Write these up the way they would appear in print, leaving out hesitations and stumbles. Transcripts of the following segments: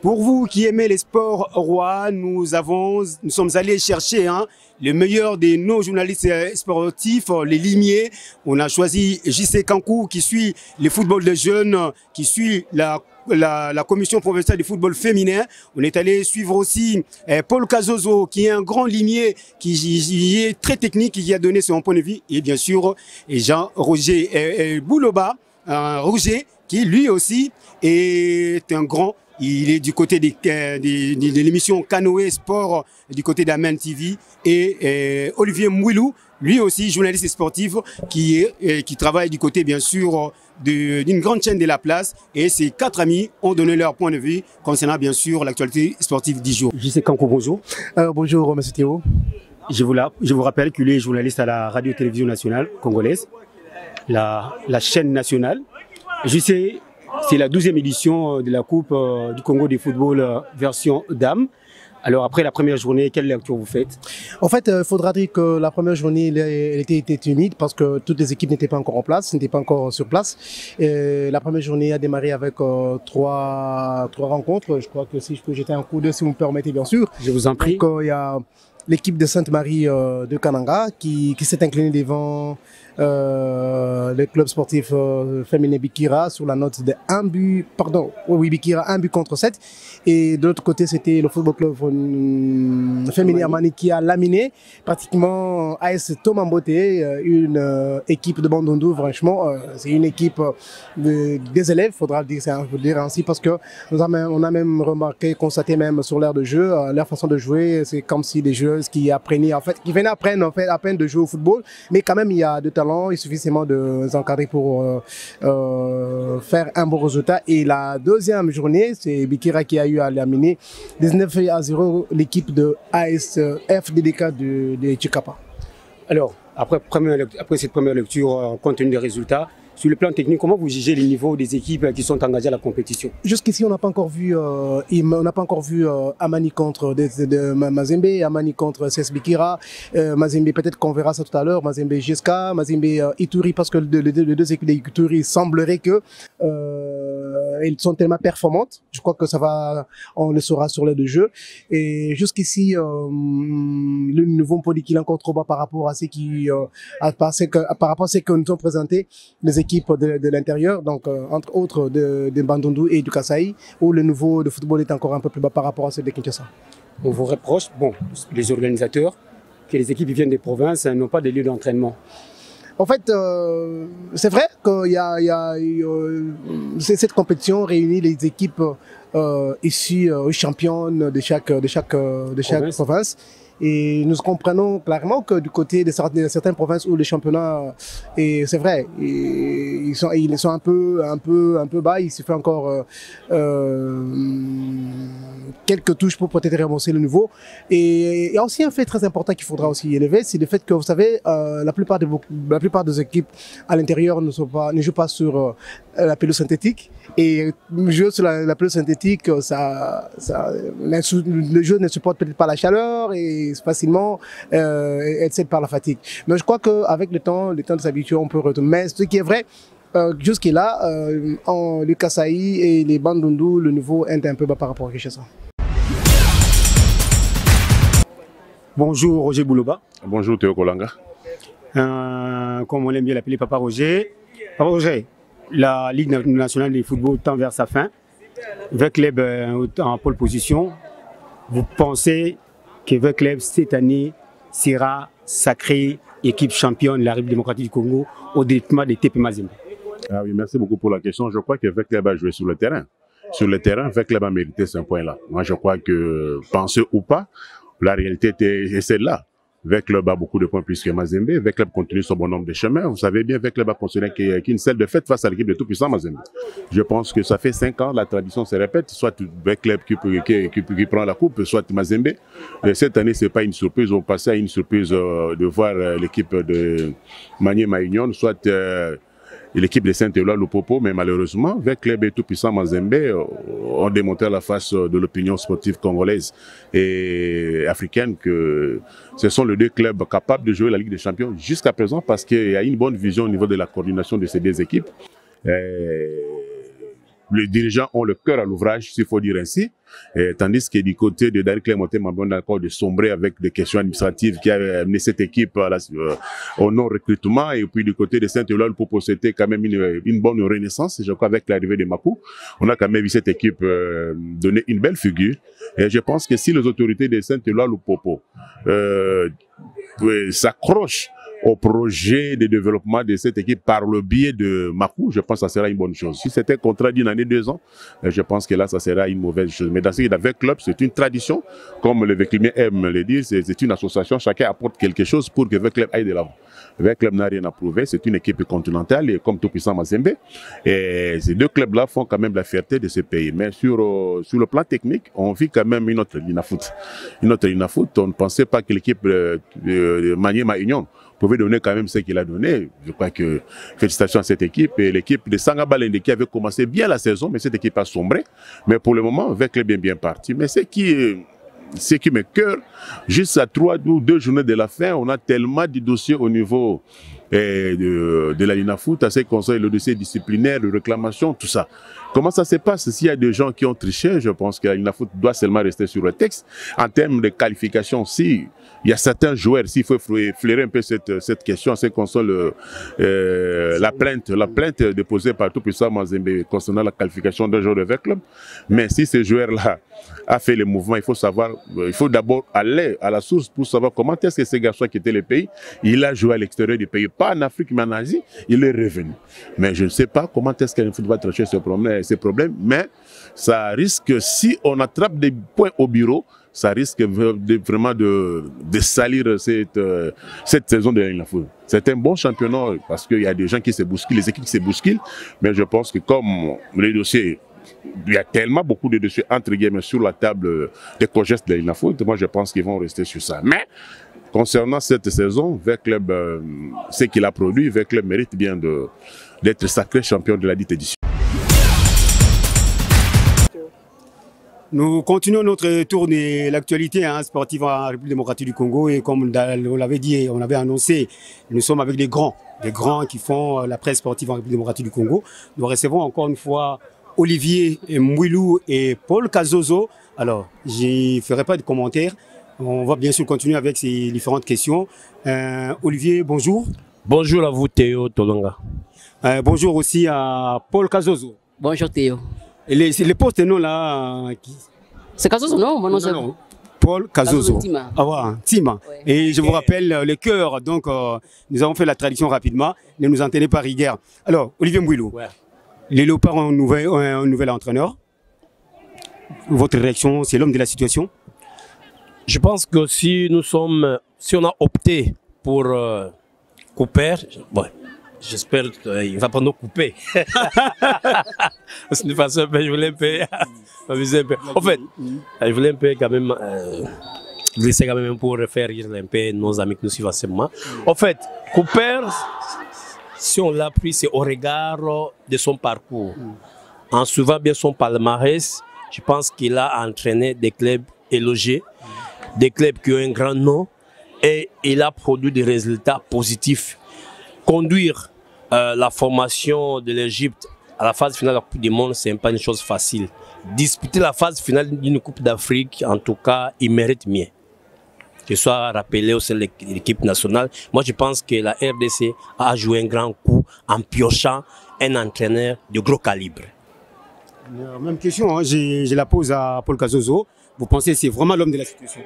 Pour vous qui aimez les sports rois, nous sommes allés chercher le meilleur de nos journalistes sportifs, les limiers. On a choisi JC Kankou qui suit le football des jeunes, qui suit la commission provinciale du football féminin. On est allé suivre aussi Paul Kazozo, qui est un grand limier, qui est très technique, qui a donné son point de vue. Et bien sûr, Jean-Roger Bouloba, Roger, qui lui aussi est un grand. Il est du côté de l'émission Canoë Sport, du côté d'Amen TV. Et Olivier Mouilou, lui aussi journaliste sportif, qui travaille du côté bien sûr d'une grande chaîne de la place. Et ces quatre amis ont donné leur point de vue concernant bien sûr l'actualité sportive du jour. JC Kankou, bonjour. Bonjour, M. Théo. Je vous rappelle qu'il est journaliste à la radio-télévision nationale congolaise, la chaîne nationale. JC, c'est la 12e édition de la Coupe du Congo de football version dames. Alors après la première journée, quelle lecture vous faites? En fait, il faudra dire que la première journée elle était timide parce que toutes les équipes n'étaient pas encore en place, n'étaient pas encore sur place. Et la première journée a démarré avec trois rencontres. Je crois que si je peux jeter un coup d'œil, si vous me permettez bien sûr. Je vous en prie. Donc, il y a l'équipe de Sainte-Marie de Kananga qui s'est inclinée devant le club sportif féminin Bikira sur la note de 1 but, Bikira 1 but contre 7. Et de l'autre côté, c'était le football club féminin Amani qui a laminé pratiquement AS Tomambote, une équipe de Bandundu. Franchement, c'est une équipe des élèves, faudra le dire ainsi, parce que on a même remarqué, constaté même sur l'air de jeu, leur façon de jouer, c'est comme si des joueuses qui apprenaient, qui venaient apprendre à peine de jouer au football, mais quand même il y a de talent et suffisamment de encadrer pour faire un bon résultat. Et la deuxième journée, c'est Bikira qui a eu à laminer 19-0 l'équipe de AS FDDK de Chikapa. Alors, après cette première lecture, compte tenu des résultats, sur le plan technique, comment vous jugez les niveaux des équipes qui sont engagées à la compétition? Jusqu'ici, on n'a pas encore vu, Amani contre Mazembe, Amani contre CS Bikira. Mazembe, peut-être qu'on verra ça tout à l'heure. Mazembe Jeska, Mazembe Ituri, parce que les deux équipes d'Ituri semblerait que elles sont tellement performantes. Je crois que on le saura sur les deux jeux. Et jusqu'ici, le nouveau poli qu'il est encore trop bas par rapport à ce que nous ont présenté les équipes de l'intérieur, donc entre autres de Bandundu et du Kasaï, où le niveau de football est encore un peu plus bas par rapport à ceux de Kinshasa. On vous reproche, les organisateurs, que les équipes qui viennent des provinces n'ont pas de lieu d'entraînement. En fait, c'est vrai qu'il y a cette compétition réunit les équipes issues championnes de chaque province. Et nous comprenons clairement que du côté de certaines provinces où les championnats, et c'est vrai, ils sont un peu bas. Il se fait encore quelques touches pour peut-être remonter le niveau. Et il y a aussi un fait très important qu'il faudra aussi élever, c'est le fait que vous savez, la plupart des équipes à l'intérieur ne jouent pas sur la pelouse synthétique. Et jouer sur la pelouse synthétique, le jeu ne supporte peut-être pas la chaleur et facilement être par la fatigue. Mais je crois qu'avec le temps de s'habituer, on peut retourner. Mais ce qui est vrai, jusqu'à le Kasaï et les Bandundu, le niveau est un peu bas par rapport à Kinshasa. Bonjour Roger Bouloba. Bonjour Théo Kolanga. Comme on aime bien l'appeler Papa Roger. Papa Roger, la Ligue nationale de football tend vers sa fin. Vecleb en pole position. Vous pensez que Vecleb cette année sera sacrée équipe championne de la République démocratique du Congo au détriment de TP Mazembe? Ah oui, merci beaucoup pour la question. Je crois que Vecleb a joué sur le terrain. Sur le terrain, Vecleb a mérité ce point-là. Moi, je crois que, pensez ou pas, la réalité est celle-là. Vecleb a beaucoup de points plus que Mazembe. Vecleb continue son bon nombre de chemins. Vous savez bien, Vecleb a considéré qu'une seule défaite face à l'équipe de tout-puissant Mazembe. Je pense que ça fait 5 ans, la tradition se répète. Soit Vecleb qui prend la coupe, soit Mazembe. Et cette année, c'est pas une surprise. On passait à une surprise de voir l'équipe de Maniema Union, soit l'équipe de Saint-Éloi, Lupopo, mais malheureusement, Vecleb et tout-puissant Mazembe ont démontré à la face de l'opinion sportive congolaise et africaine que ce sont les deux clubs capables de jouer la Ligue des Champions jusqu'à présent parce qu'il y a une bonne vision au niveau de la coordination de ces deux équipes. les dirigeants ont le cœur à l'ouvrage, s'il faut dire ainsi. Et tandis que du côté de David Clémenté, on est d'accord de sombrer avec des questions administratives qui a amené cette équipe au non-recrutement. Et puis du côté de Saint-Éloi, le propos c'était quand même une bonne renaissance. Je crois avec l'arrivée de Makou, on a quand même vu cette équipe donner une belle figure. Et je pense que si les autorités de Saint-Éloi, le propos s'accrochent au projet de développement de cette équipe par le biais de Makou, je pense que ça sera une bonne chose. Si c'était un contrat d'une année, 2 ans, je pense que là, ça sera une mauvaise chose. Mais dans ce avec club, c'est une tradition, comme le Véclumien aime le dire, c'est une association, chacun apporte quelque chose pour que le club aille de l'avant. Le club n'a rien à prouver, c'est une équipe continentale, et comme tout puissant Mazembe. Et ces 2 clubs-là font quand même la fierté de ce pays. Mais sur le plan technique, on vit quand même une autre ligne à foot. Une autre ligne à foot, on ne pensait pas que l'équipe de Maniema Union pouvait donner quand même ce qu'il a donné. Je crois que félicitations à cette équipe et l'équipe de Sanga Balende qui avait commencé bien la saison, mais cette équipe a sombré. Mais pour le moment, avec les bien parti. Mais ce qui me cœur, juste à 3 ou 2 journées de la fin, on a tellement de dossiers au niveau de la ligne à foot, à ce qui concerne le dossier disciplinaire, de réclamation, tout ça. Comment ça se passe? S'il y a des gens qui ont triché, je pense que la ligne à foot doit seulement rester sur le texte. En termes de qualification, si il y a certains joueurs, s'il faut flairer un peu cette question, c'est concernant la plainte déposée par tout puissant Mazembe concernant la qualification d'un joueur de club. Mais si ce joueur-là a fait le mouvement, il faut savoir, il faut d'abord aller à la source pour savoir comment est-ce que ce garçon qui était le pays, il a joué à l'extérieur du pays, pas en Afrique mais en Asie, il est revenu. Mais je ne sais pas comment est-ce qu'un foot va trancher ces problèmes, mais ça risque, si on attrape des points au bureau, ça risque vraiment de salir cette saison de la foot. C'est un bon championnat parce qu'il y a des gens qui se bousculent, les équipes qui se bousculent, mais je pense que comme les dossiers, il y a tellement beaucoup de dossiers entre guillemets sur la table des co-gestes de la foot, moi je pense qu'ils vont rester sur ça. Mais concernant cette saison, Club, ce qu'il a produit, Club mérite bien d'être sacré champion de la dite édition. Nous continuons notre tour de l'actualité sportive en République démocratique du Congo et comme on l'avait dit, on avait annoncé, nous sommes avec des grands qui font la presse sportive en République démocratique du Congo. Nous recevons encore une fois Olivier Mwilou et Paul Kazozo. Alors, je ne ferai pas de commentaires. On va bien sûr continuer avec ces différentes questions. Olivier, bonjour. Bonjour à vous Théo Tolonga. Bonjour aussi à Paul Kazozo. Bonjour Théo. Et les postes non là c'est Kazozo non? Mon nom c'est Paul Kazozo. Tima. Ah ouais, Tima. Ouais. Et je vous rappelle les cœurs, donc nous avons fait la tradition rapidement, ne nous en tenez pas rigueur. Alors, Olivier Mwilou, ouais. Les Léopards ont un nouvel entraîneur. Votre réaction, c'est l'homme de la situation? Je pense que si on a opté pour Cooper, ouais. J'espère qu'il ne va pas nous couper. C'est une façon, je voulais un peu m'amuser un peu. En fait, je voulais un peu quand même laisser quand même pour faire rire un peu nos amis qui nous suivent ensemble. En fait, Cooper, si on l'a pris, c'est au regard de son parcours. En suivant bien son palmarès, je pense qu'il a entraîné des clubs élogieux, des clubs qui ont un grand nom et il a produit des résultats positifs. Conduire la formation de l'Égypte à la phase finale de la Coupe du Monde, ce n'est pas une chose facile. Disputer la phase finale d'une Coupe d'Afrique, en tout cas, il mérite mieux. Que ce soit rappelé au sein de l'équipe nationale. Moi, je pense que la RDC a joué un grand coup en piochant un entraîneur de gros calibre. Même question, hein, je la pose à Paul Kazozo. Vous pensez que c'est vraiment l'homme de la situation?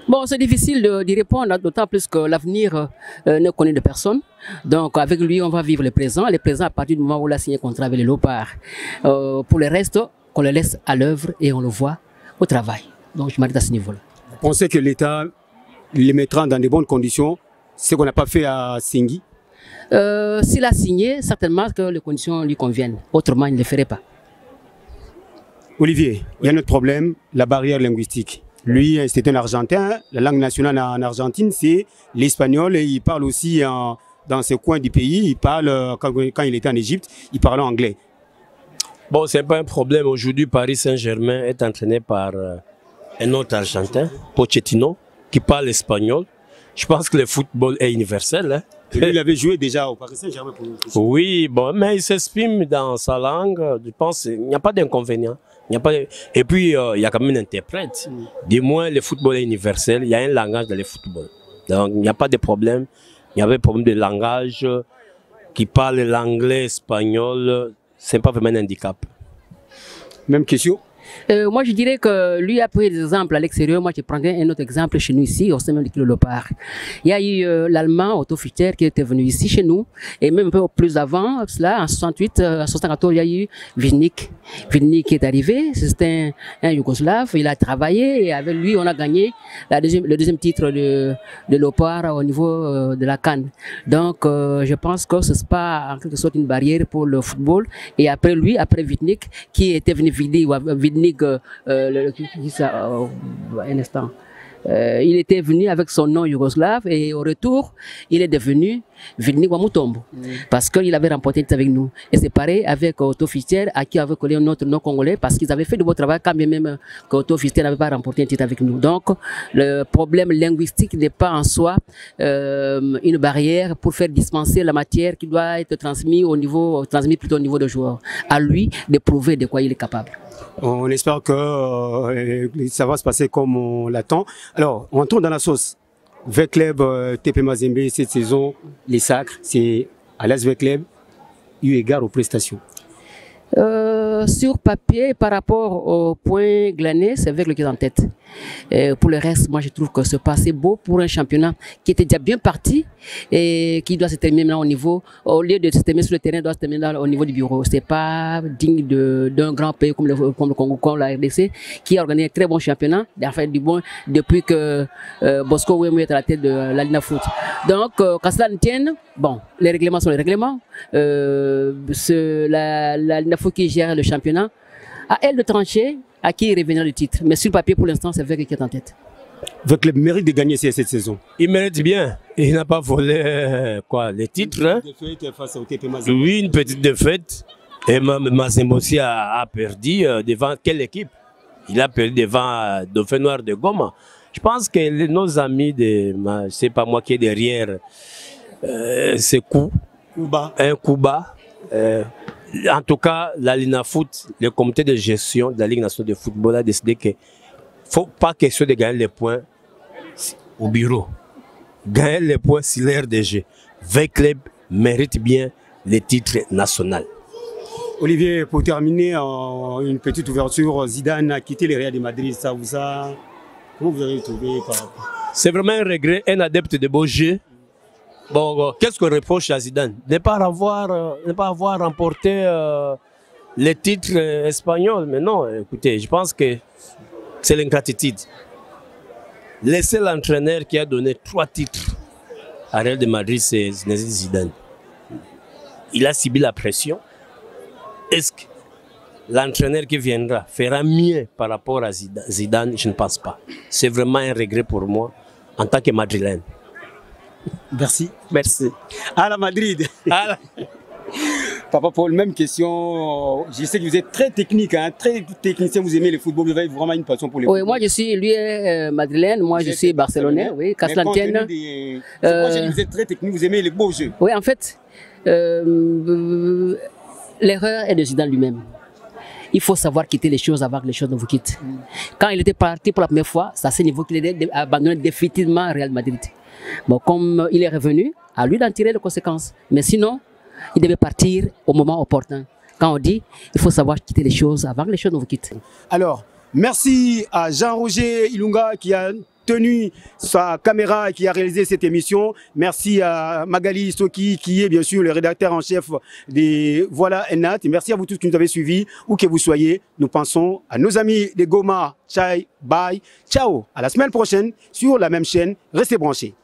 Bon, c'est difficile d'y répondre, d'autant plus que l'avenir ne connaît de personne. Donc, avec lui, on va vivre le présent. Le présent à partir du moment où il a signé contrat avec les Léopards. Pour le reste, qu'on le laisse à l'œuvre et on le voit au travail. Donc, je m'arrête à ce niveau-là. Vous pensez que l'État les mettra dans de bonnes conditions, ce qu'on n'a pas fait à Singhi? S'il a signé, certainement que les conditions lui conviennent. Autrement, il ne le ferait pas. Olivier, il y a un autre problème, la barrière linguistique. Lui, c'est un Argentin. La langue nationale en Argentine, c'est l'espagnol. Et il parle aussi dans ce coin du pays. Il parle, quand il était en Égypte, il parlait anglais. Bon, ce n'est pas un problème. Aujourd'hui, Paris Saint-Germain est entraîné par un autre Argentin, Pochettino, qui parle espagnol. Je pense que le football est universel. Hein. Il avait joué déjà au Paris Saint-Germain pour nous. Oui, bon, mais il s'exprime dans sa langue. Je pense qu'il n'y a pas d'inconvénient. Et puis, il y a quand même un interprète. Du moins, le football est universel. Il y a un langage dans le football. Donc, il n'y a pas de problème. Il y avait un problème de langage qui parle l'anglais, espagnol. Ce n'est pas vraiment un handicap. Même question. Moi, je dirais que lui a pris des exemples à l'extérieur. Moi, je prendrais un autre exemple chez nous ici, au sein même de Lopar. Il y a eu l'Allemand Otto Fichter qui était venu ici chez nous. Et même un peu plus avant, cela, en 68, en 74, il y a eu Vidnik. Vidnik qui est arrivé. C'était un Yougoslave. Il a travaillé et avec lui, on a gagné le deuxième titre de Lopar au niveau de la CAN. Donc, je pense que ce n'est pas en quelque sorte une barrière pour le football. Et après lui, après Vidnik, qui était venu Vidnik, un instant. Il était venu avec son nom yougoslave et au retour, il est devenu Vidnik Wamutombo parce qu'il avait remporté un titre avec nous. Et c'est pareil avec Otto Fichter à qui avait collé notre nom congolais parce qu'ils avaient fait de beau travail quand même qu'Otto Fichter n'avait pas remporté un titre avec nous. Donc le problème linguistique n'est pas en soi une barrière pour faire dispenser la matière qui doit être transmise plutôt au niveau des joueurs. À lui de prouver de quoi il est capable. On espère que ça va se passer comme on l'attend. Alors, on tourne dans la sauce. Vecleb TP Mazembe, cette saison, les sacres, c'est à l'AS Vecleb, eu égard aux prestations. Sur papier, par rapport au point glané, c'est Vecleb qui est en tête. Pour le reste, moi je trouve que c'est pas assez beau pour un championnat qui était déjà bien parti et qui doit se terminer maintenant au lieu de se terminer sur le terrain, doit se terminer au niveau du bureau. C'est pas digne d'un grand pays comme le Congo, comme la RDC, qui a organisé un très bon championnat, depuis que Bosco Ouémou est à la tête de la Lina Foot. Donc, qu'à cela ne tienne, bon, les règlements sont les règlements. La Lina Foot qui gère le championnat, à elle de trancher à qui reviendra le titre. Mais sur le papier, pour l'instant, c'est Vecleb qui est en tête. Vecleb mérite de gagner cette saison. Il mérite bien. Il n'a pas volé les titres. Hein? Face au TP Mazembe. Oui, une petite défaite. Et Mazembe aussi a perdu devant quelle équipe? Il a perdu devant Dauphin Noir de Goma. Je pense que nos amis c'est pas moi qui est derrière ce coup. Un coup bas. En tout cas, la Lina Foot, le comité de gestion de la Ligue nationale de football a décidé qu'il ne faut pas question de gagner les points au bureau. Gagner les points sur l'RDG. Vecleb mérite bien les titres nationaux. Olivier, pour terminer, une petite ouverture, Zidane a quitté le Real de Madrid. Comment vous avez trouvé par rapport? C'est vraiment un regret, un adepte de beau jeu. Bon, qu'est-ce qu'on reproche à Zidane? Ne pas avoir remporté les titres espagnols. Mais non, écoutez, je pense que c'est l'ingratitude. Laissez l'entraîneur qui a donné 3 titres à Real de Madrid, c'est Zinedine Zidane. Il a subi la pression. Est-ce que l'entraîneur qui viendra fera mieux par rapport à Zidane? Je ne pense pas. C'est vraiment un regret pour moi en tant que Madrilène. Merci. Merci. À la Madrid. Papa Paul, même question. Je sais que vous êtes très technique, hein, très technicien, vous aimez le football, vous avez vraiment une passion pour le football. Oui, moi je suis, lui est madrilène, moi je suis barcelonais, oui, Caslantienne. Vous êtes très technique, vous aimez les beaux jeux. Oui, en fait, l'erreur est de Zidane lui-même. Il faut savoir quitter les choses avant que les choses ne vous quittent. Quand il était parti pour la première fois, c'est à ce niveau qu'il a abandonné définitivement Real Madrid. Bon, comme il est revenu, à lui d'en tirer les conséquences. Mais sinon, il devait partir au moment opportun. Quand on dit, il faut savoir quitter les choses avant que les choses ne vous quittent. Alors, merci à Jean-Roger Ilunga qui a tenu sa caméra et qui a réalisé cette émission. Merci à Magali Soki qui est bien sûr le rédacteur en chef des Voilà Enat. Et merci à vous tous qui nous avez suivis, où que vous soyez. Nous pensons à nos amis de Goma. Chai, bye, ciao. À la semaine prochaine sur la même chaîne. Restez branchés.